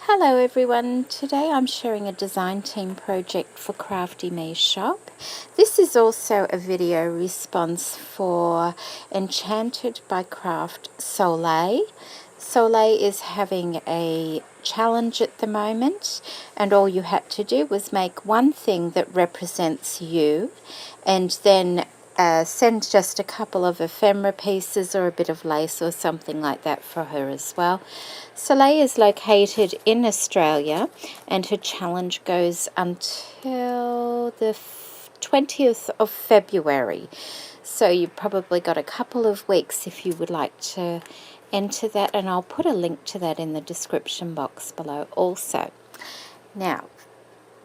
Hello everyone, today I'm sharing a design team project for Crafty Me shop. This is also a video response for Enchanted by Craft Soleil. Soleil is having a challenge at the moment, and all you had to do was make one thing that represents you and then send just a couple of ephemera pieces or a bit of lace or something like that for her as well. Soleil is located in Australia and her challenge goes until the 20th of February. So you've probably got a couple of weeks if you would like to enter that, and I'll put a link to that in the description box below also. Now,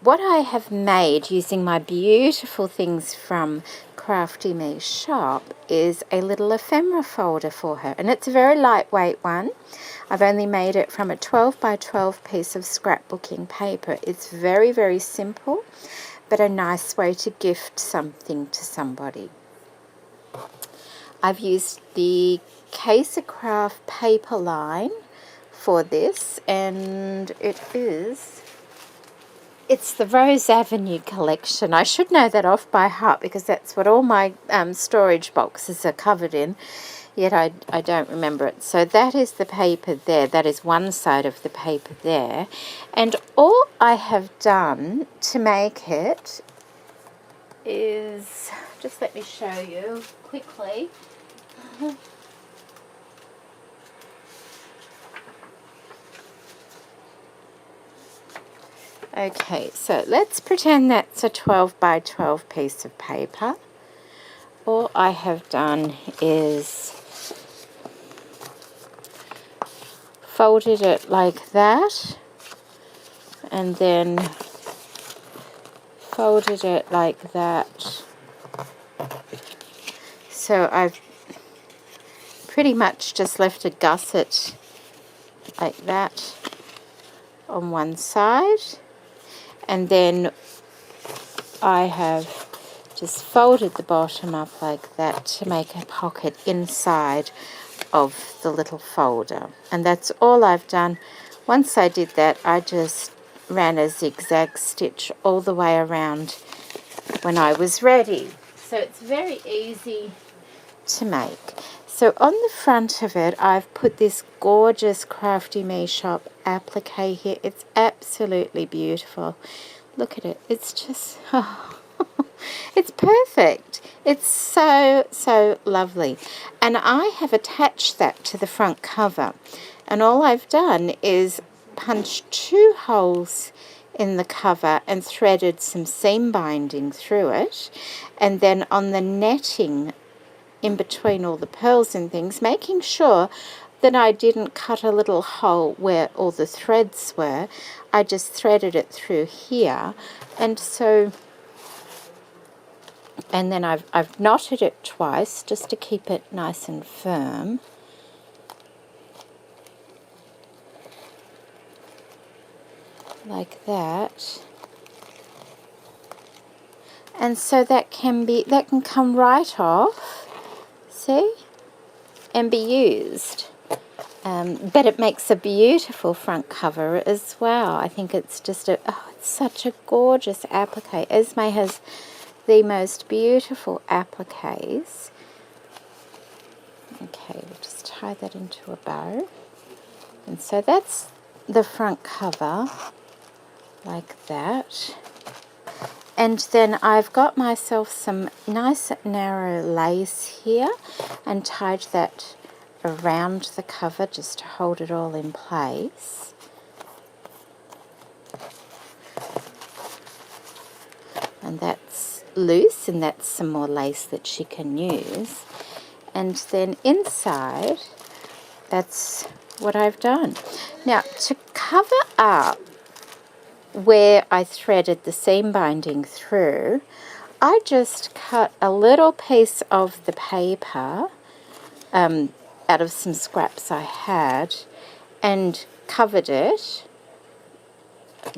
what I have made using my beautiful things from Crafty Me shop is a little ephemera folder for her, and it's a very lightweight one. I've only made it from a 12 by 12 piece of scrapbooking paper. It's very, very simple, but a nice way to gift something to somebody. I've used the Case-A-Craft paper line for this, and it's the Rose Avenue collection. I should know that off by heart because that's what all my storage boxes are covered in, yet I don't remember it. So that is the paper there. That is one side of the paper there. And all I have done to make it is, just let me show you quickly. Okay, so let's pretend that's a 12 by 12 piece of paper. All I have done is folded it like that, and then folded it like that. So I've pretty much just left a gusset like that on one side, and then I have just folded the bottom up like that to make a pocket inside of the little folder. And that's all I've done. Once I did that, I just ran a zigzag stitch all the way around when I was ready. So it's very easy to make. So on the front of it, I've put this gorgeous Crafty Me shop applique here. It's absolutely beautiful. Look at it. It's just, oh, it's perfect. It's so lovely. And I have attached that to the front cover. And all I've done is punch 2 holes in the cover and threaded some seam binding through it. And then on the netting in between all the pearls and things, making sure that I didn't cut a little hole where all the threads were. I just threaded it through here, and so, and then I've knotted it twice just to keep it nice and firm. Like that. And so that can come right off, see, and be used. But it makes a beautiful front cover as well. I think it's just it's such a gorgeous applique. Esme has the most beautiful appliques. Okay, we'll just tie that into a bow. And so that's the front cover, like that. And then I've got myself some nice narrow lace here and tied that around the cover just to hold it all in place. And that's loose, and that's some more lace that she can use. And then inside, that's what I've done. Now, to cover up where I threaded the seam binding through, I just cut a little piece of the paper out of some scraps I had and covered it,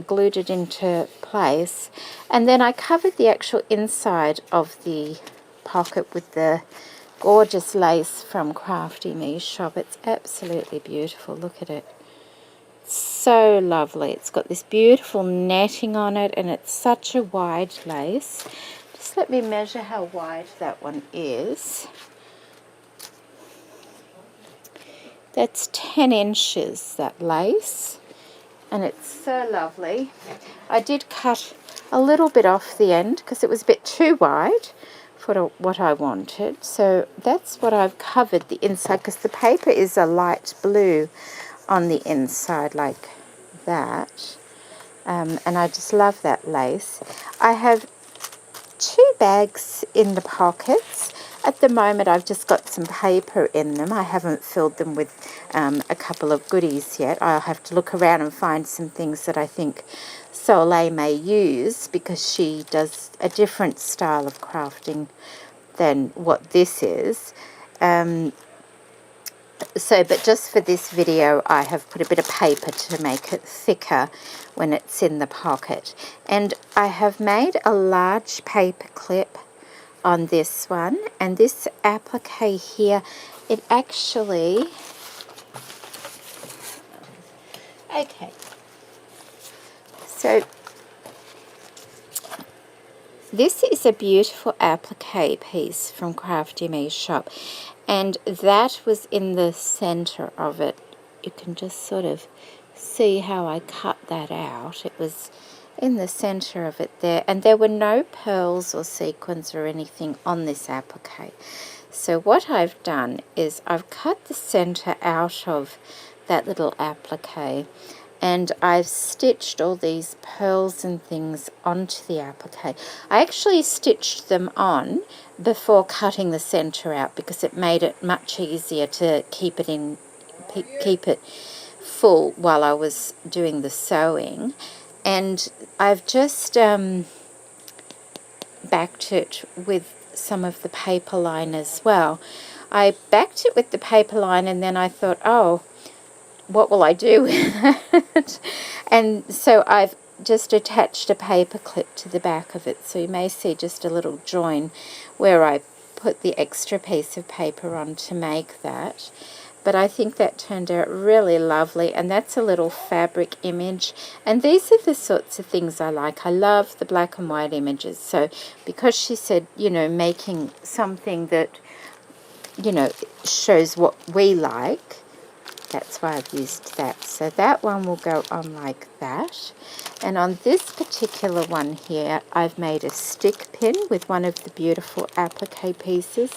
glued it into place, and then I covered the actual inside of the pocket with the gorgeous lace from Crafty Me shop. It's absolutely beautiful. Look at it. so lovely. It's got this beautiful netting on it, and it's such a wide lace. Just let me measure how wide that one is. That's 10 inches, that lace, and it's so lovely. I did cut a little bit off the end because it was a bit too wide for what I wanted. So that's what I've covered the inside, because the paper is a light blue on the inside like that. And I just love that lace. I have 2 bags in the pockets. At the moment, I've just got some paper in them. I haven't filled them with a couple of goodies yet. I'll have to look around and find some things that I think Soleil may use, because she does a different style of crafting than what this is. But just for this video, I have put a bit of paper to make it thicker when it's in the pocket. And I have made a large paper clip on this one, and this applique here, it actually, okay, so this is a beautiful applique piece from Crafty Me's shop, and that was in the center of it. You can just sort of see how I cut that out. It was in the center of it there, and there were no pearls or sequins or anything on this applique. So what I've done is I've cut the center out of that little applique, and I've stitched all these pearls and things onto the applique. I actually stitched them on before cutting the center out, because it made it much easier to keep it full while I was doing the sewing. And I've just backed it with some of the paper line as well. I backed it with the paper line, and then I thought, oh, what will I do with it? And so I've just attached a paper clip to the back of it. So you may see just a little join where I put the extra piece of paper on to make that. But I think that turned out really lovely, and that's a little fabric image. And these are the sorts of things I like. I love the black and white images. So because she said, you know, making something that, you know, shows what we like, that's why I've used that. So that one will go on like that. And on this particular one here, I've made a stick pin with one of the beautiful applique pieces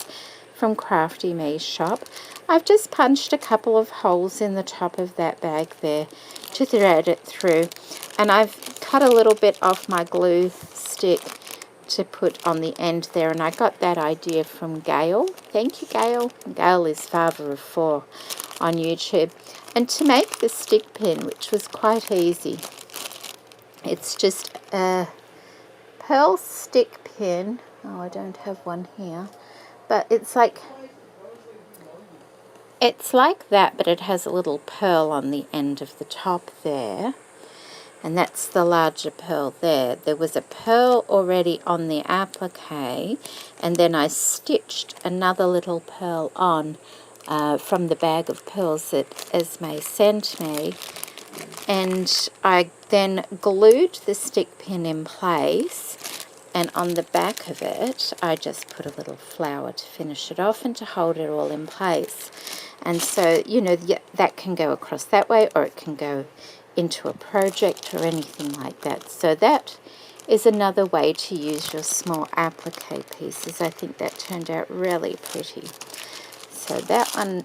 from Crafty Me's shop. I've just punched a couple of holes in the top of that bag there to thread it through. And I've cut a little bit off my glue stick to put on the end there. And I got that idea from Gail. Thank you, Gail. Gail is father of 4 on YouTube. And to make the stick pin, which was quite easy, it's just a pearl stick pin. Oh, I don't have one here. But it's like that, but it has a little pearl on the end of the top there. And that's the larger pearl there. There was a pearl already on the applique, and then I stitched another little pearl on from the bag of pearls that Esme sent me. And I then glued the stick pin in place, and on the back of it I just put a little flower to finish it off and to hold it all in place. And so, you know, that can go across that way, or it can go into a project or anything like that. So that is another way to use your small applique pieces. I think that turned out really pretty. So that one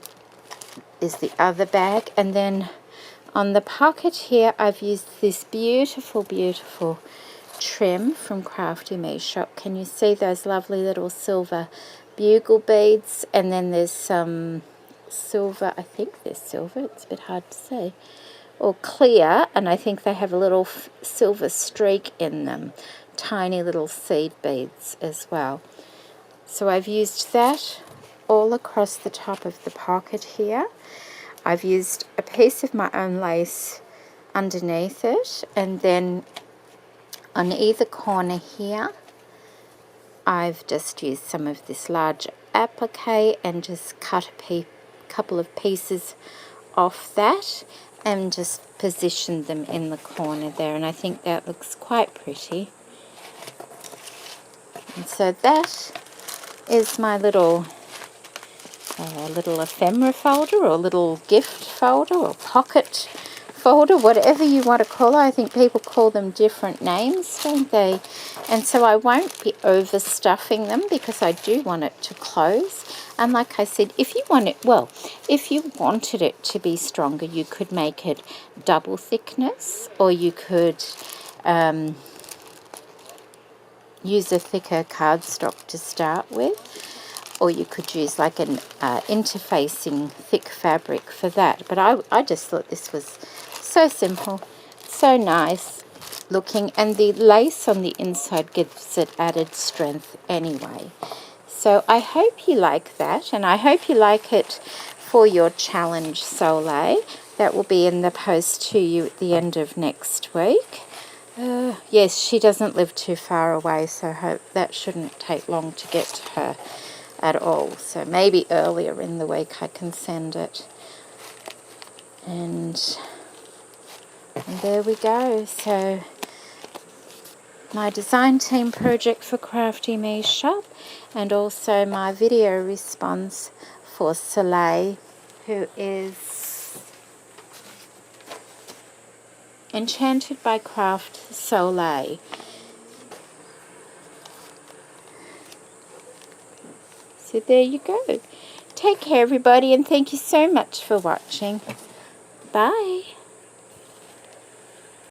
is the other bag. And then on the pocket here, I've used this beautiful, beautiful trim from Crafty Me's shop. Can you see those lovely little silver bugle beads? And then there's some silver, I think they're silver, it's a bit hard to see, or clear, and I think they have a little silver streak in them, tiny little seed beads as well. So I've used that all across the top of the pocket here. I've used a piece of my own lace underneath it, and then on either corner here I've just used some of this large applique and just cut a couple of pieces off that, and just positioned them in the corner there, and I think that looks quite pretty. And so that is my little ephemera folder, or little gift folder, or pocket folder, whatever you want to call it. I think people call them different names, don't they? And so I won't be overstuffing them because I do want it to close. And like I said, if you want it, well, if you wanted it to be stronger, you could make it double thickness, or you could use a thicker cardstock to start with, or you could use like an interfacing thick fabric for that. But I just thought this was so simple, so nice looking, and the lace on the inside gives it added strength anyway. So I hope you like that, and I hope you like it for your challenge, Soleil. That will be in the post to you at the end of next week. Yes, she doesn't live too far away, so I hope that shouldn't take long to get to her at all. So maybe earlier in the week I can send it. And there we go. So my design team project for Crafty Me shop, and also my video response for Soleil, who is Enchanted by Craft Soleil. So there you go. Take care, everybody, and thank you so much for watching. Bye.